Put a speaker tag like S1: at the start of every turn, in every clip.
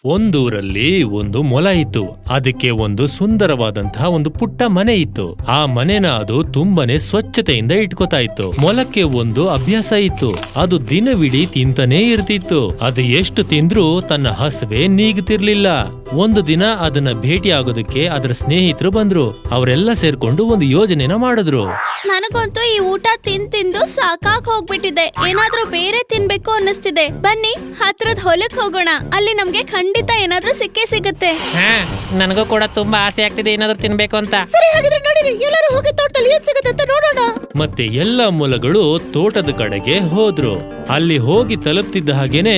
S1: ಒಂದೂರಲ್ಲಿ ಒಂದು ಮೊಲ ಇತ್ತು. ಅದಕ್ಕೆ ಒಂದು ಸುಂದರವಾದಂತಹ ಒಂದು ಪುಟ್ಟ ಮನೆ ಇತ್ತು. ಆ ಮನೆನ ಅದು ತುಂಬಾನೇ ಸ್ವಚ್ಛತೆಯಿಂದ ಇಟ್ಕೋತಾ ಇತ್ತು. ಮೊಲಕ್ಕೆ ಒಂದು ಅಭ್ಯಾಸ ಇತ್ತು. ಅದು ದಿನವಿಡೀ ತಿಂತಾನೇ ಇರ್ತಿತ್ತು. ಅದು ಎಷ್ಟು ತಿಂದ್ರೂ ತನ್ನ ಹಸಿವೆ ನೀಗ್ತಿರ್ಲಿಲ್ಲ. ಒಂದು ದಿನ ಅದನ್ನ ಭೇಟಿ ಆಗೋದಕ್ಕೆ ಅದರ ಸ್ನೇಹಿತರು ಬಂದ್ರು. ಅವರೆಲ್ಲ ಸೇರ್ಕೊಂಡು ಒಂದು ಯೋಜನೆನ ಮಾಡಿದ್ರು.
S2: ನನಗಂತೂ ಈ ಊಟ ತಿಂದು ಸಾಕಾಗ್ ಹೋಗ್ಬಿಟ್ಟಿದೆ. ಏನಾದ್ರೂ ಬೇರೆ ತಿನ್ಬೇಕು ಅನ್ನಿಸ್ತಿದೆ. ಬನ್ನಿ ಹತ್ರದ ಹೊಲಕ್ ಹೋಗೋಣ. ಅಲ್ಲಿ ನಮ್ಗೆ ಖಂಡಿತ ಏನಾದ್ರೂ ಸಿಕ್ಕೇ ಸಿಗುತ್ತೆ.
S3: ನನಗೂ ಕೂಡ ತುಂಬಾ ಆಸೆ ಆಗ್ತಿದೆ ಏನಾದ್ರೂ ತಿನ್ಬೇಕು ಅಂತ.
S4: ಸರಿ, ಹಾಗಿದ್ರೆ ನಡೀರಿ, ಎಲ್ಲರೂ ಹೋಗಿ ತೋಟದಲ್ಲಿ ಏನ್ ಸಿಗುತ್ತೆ ಅಂತ ನೋಡೋಣ.
S1: ಮತ್ತೆ ಎಲ್ಲ ಮೊಲಗಳು ತೋಟದ ಕಡೆಗೆ ಹೋದ್ರು. ಅಲ್ಲಿ ಹೋಗಿ ತಲುಪ್ತಿದ್ದ ಹಾಗೇನೆ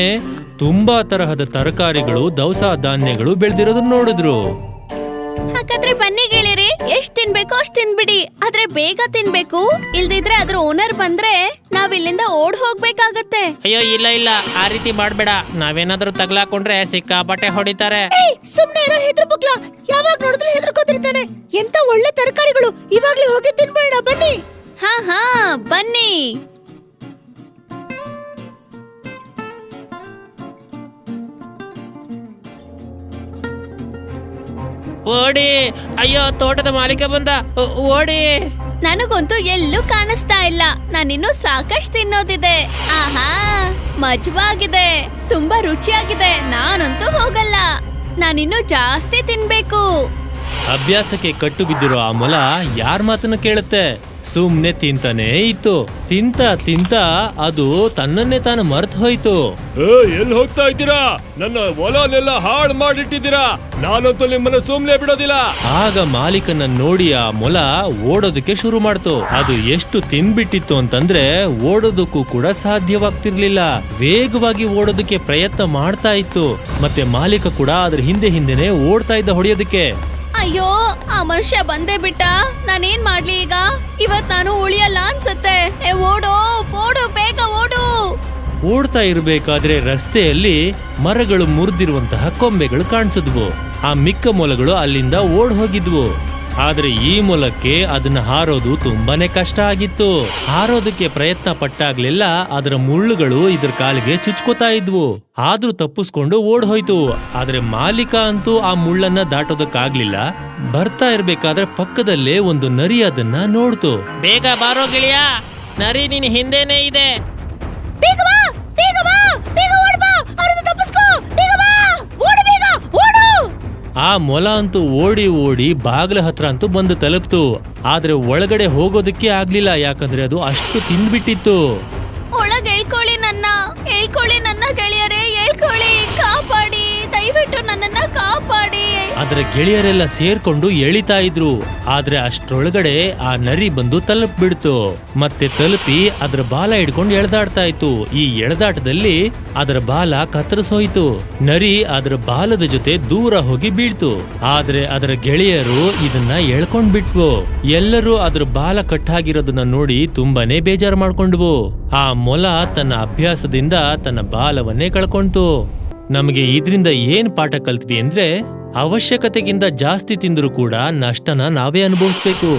S1: ತುಂಬಾ ತರಹದ ತರಕಾರಿಗಳು, ದವಸ ಧಾನ್ಯಗಳು ಬೆಳೆದಿರೋದನ್ನ ನೋಡಿದ್ರು.
S2: ಹಾಗಾದ್ರೆ ಬನ್ನಿ ಗೆಳೆಯರೆ, ಎಷ್ಟ್ ತಿನ್ಬೇಕೋ ಅಷ್ಟ್ ತಿನ್ಬಿಡಿ. ಆದ್ರೆ ಬೇಗ ತಿನ್ಬೇಕು, ಇಲ್ದಿದ್ರೆ ಅದ್ರ ಓನರ್ ಬಂದ್ರೆ ನಾವ್ ಇಲ್ಲಿಂದ ಓಡ್ ಹೋಗ್ಬೇಕಾಗತ್ತೆ.
S3: ಅಯ್ಯೋ ಇಲ್ಲ ಆ ರೀತಿ ಮಾಡ್ಬೇಡ. ನಾವೇನಾದ್ರೂ ತಗ್ಲಾಕೊಂಡ್ರೆ ಸಿಕ್ಕಾಪಟ್ಟೆ ಹೊಡಿತಾರೆ.
S4: ಸುಮ್ನೆ ಇರೋ ಹೆದ್ರು ಬುಕ್ಲ, ಯಾವಾಗ ನೋಡಿದ್ರು ಹೆದರ್ಕೋತಿರ್ತಾನೆ. ಎಂತ ಒಳ್ಳೆ ತರಕಾರಿಗಳು, ಇವಾಗ್ಲೇ ಹೋಗಿ ತಿನ್ಬೇಡ. ಬನ್ನಿ.
S2: ಹಾ ಬನ್ನಿ.
S3: ಓಡಿ! ಅಯ್ಯೋ, ತೋಟದ ಮಾಲೀಕ ಬಂದ, ಓಡಿ!
S2: ನನಗಂತೂ ಎಲ್ಲೂ ಕಾಣಿಸ್ತಾ ಇಲ್ಲ. ನಾನಿನ್ನೂ ಸಾಕಷ್ಟು ತಿನ್ನೋದಿದೆ. ಆಹಾ, ಮಜವಾಗಿದೆ, ತುಂಬಾ ರುಚಿಯಾಗಿದೆ. ನಾನಂತೂ ಹೋಗಲ್ಲ, ನಾನಿನ್ನೂ ಜಾಸ್ತಿ ತಿನ್ಬೇಕು.
S1: ಅಭ್ಯಾಸಕ್ಕೆ ಕಟ್ಟು ಬಿದ್ದಿರೋ ಆ ಮೊಲ ಯಾರ ಮಾತನ್ನು ಕೇಳುತ್ತೆ? ಸುಮ್ನೆ ತಿಂತಾನೇ ಇತ್ತು. ತಿಂತ ಅದು ತನ್ನನ್ನೇ ತಾನು ಮರ್ತು ಹೋಯ್ತು. ಎಲ್ಲಿ ಹೋಗ್ತಾ ಇದ್ದೀರಾ? ನನ್ನ ಹೊಲನೆಲ್ಲ ಹಾಳು ಮಾಡಿಟ್ಟಿದ್ದೀರಾ. ನಾನಂತೂ ನಿಮ್ಮನ್ನ ಸುಮ್ನೆ ಬಿಡೋದಿಲ್ಲ. ಆಗ ಮಾಲೀಕನ ನೋಡಿ ಆ ಮೊಲ ಓಡೋದಕ್ಕೆ ಶುರು ಮಾಡ್ತು. ಅದು ಎಷ್ಟು ತಿನ್ಬಿಟ್ಟಿತ್ತು ಅಂತಂದ್ರೆ ಓಡೋದಕ್ಕೂ ಕೂಡ ಸಾಧ್ಯವಾಗ್ತಿರ್ಲಿಲ್ಲ. ವೇಗವಾಗಿ ಓಡೋದಕ್ಕೆ ಪ್ರಯತ್ನ ಮಾಡ್ತಾ ಇತ್ತು. ಮತ್ತೆ ಮಾಲೀಕ ಕೂಡ ಅದ್ರ ಹಿಂದೆನೆ ಓಡ್ತಾ ಇದ್ದ ಹೊಡೆಯೋದಕ್ಕೆ.
S2: ಅಯ್ಯೋ, ಆ ಮನುಷ್ಯ ಬಂದೇ ಬಿಟ್ಟ. ನಾನೇನ್ ಮಾಡ್ಲಿ ಈಗ? ಇವತ್ ನಾನು ಉಳಿಯಲ್ಲ ಅನ್ಸತ್ತೆ. ಓಡು ಬೇಗ ಓಡು.
S1: ಓಡ್ತಾ ಇರ್ಬೇಕಾದ್ರೆ ರಸ್ತೆಯಲ್ಲಿ ಮರಗಳು ಮುರಿದಿರುವಂತಹ ಕೊಂಬೆಗಳು ಕಾಣಿಸಿದ್ವು. ಆ ಮಿಕ್ಕ ಮೊಲಗಳು ಅಲ್ಲಿಂದ ಓಡ್ ಹೋಗಿದ್ವು. ಆದ್ರೆ ಈ ಮೊಲಕ್ಕೆ ಅದನ್ನ ಹಾರೋದು ತುಂಬಾನೇ ಕಷ್ಟ ಆಗಿತ್ತು. ಹಾರೋದಕ್ಕೆ ಪ್ರಯತ್ನ ಪಟ್ಟಾಗ್ಲೆಲ್ಲ ಅದರ ಮುಳ್ಳುಗಳು ಇದ್ರ ಕಾಲಿಗೆ ಚುಚ್ಕೋತಾ ಇದ್ವು. ಆದ್ರೂ ತಪ್ಪಿಸ್ಕೊಂಡು ಓಡ್ ಹೋಯ್ತು. ಆದ್ರೆ ಮಾಲೀಕ ಅಂತೂ ಆ ಮುಳ್ಳನ್ನ ದಾಟೋದಕ್ಕಾಗ್ಲಿಲ್ಲ. ಬರ್ತಾ ಇರ್ಬೇಕಾದ್ರೆ ಪಕ್ಕದಲ್ಲೇ ಒಂದು ನರಿ ಅದನ್ನ ನೋಡ್ತು.
S3: ಬೇಗ ಬಾರೋ ಗೆಳೆಯ, ನರಿ ನಿನ್ ಹಿಂದೆನೇ ಇದೆ.
S4: ಬೇಗ ಬಾ, ಬೇಗ ಬಾ, ಬೇಗ ಓಡ್ ಬಾ, ಅವರನ್ನು ತಪ್ಪಿಸ್ಕೋ. ಬೇಗ ಬಾ, ಓಡು, ಬೇಗ ಓಡು.
S1: ಆ ಮೊಲ ಅಂತೂ ಓಡಿ ಬಾಗ್ಲ ಹತ್ರ ಅಂತೂ ಬಂದು ತಲುಪ್ತು. ಆದ್ರೆ ಒಳಗಡೆ ಹೋಗೋದಕ್ಕೆ ಆಗ್ಲಿಲ್ಲ. ಯಾಕಂದ್ರೆ ಅದು ಅಷ್ಟು ತಿಂದ್ಬಿಟ್ಟಿತ್ತು.
S2: ಒಳಗ್ ಹೇಳ್ಕೊಳ್ಳಿ ನನ್ನ ಗೆಳೆಯರೇ, ಹೇಳ್ಕೊಳ್ಳಿ. ಕಾಪಾಡಿ, ದಯವಿಟ್ಟು ನನ್ನನ್ನ ಕಾಪಾಡಿ.
S1: ಅದರ ಗೆಳೆಯರೆಲ್ಲ ಸೇರ್ಕೊಂಡು ಎಳಿತಾ ಇದ್ರು. ಆದ್ರೆ ಅಷ್ಟ್ರೊಳಗಡೆ ಆ ನರಿ ಬಂದು ತಲುಪ್ಬಿಡ್ತು. ಮತ್ತೆ ತಲುಪಿ ಅದರ ಬಾಲ ಹಿಡ್ಕೊಂಡು ಎಳೆದಾಡ್ತಾ ಇತ್ತು. ಈ ಎಳೆದಾಟದಲ್ಲಿ ಅದರ ಬಾಲ ಕತ್ತರಿಸೋಯ್ತು. ನರಿ ಅದರ ಬಾಲದ ಜೊತೆ ದೂರ ಹೋಗಿ ಬೀಳ್ತು. ಆದ್ರೆ ಅದರ ಗೆಳೆಯರು ಇದನ್ನ ಎಳ್ಕೊಂಡ್ ಬಿಟ್ವು. ಎಲ್ಲರೂ ಅದರ ಬಾಲ ಕಟ್ಟಾಗಿರೋದನ್ನ ನೋಡಿ ತುಂಬಾನೇ ಬೇಜಾರು ಮಾಡ್ಕೊಂಡ್ವು. ಆ ಮೊಲ ತನ್ನ ಅಭ್ಯಾಸದಿಂದ ತನ್ನ ಬಾಲವನ್ನೇ ಕಳ್ಕೊಂತು. ನಮಗೆ ಇದರಿಂದ ಏನ್ ಪಾಠ ಕಲ್ತ್ವಿ ಅಂದ್ರೆ, ಅವಶ್ಯಕತೆಗಿಂತ ಜಾಸ್ತಿ ತಿಂದ್ರೂ ಕೂಡ ನಷ್ಟನ ನಾವೇ ಅನುಭವಿಸ್ಬೇಕು.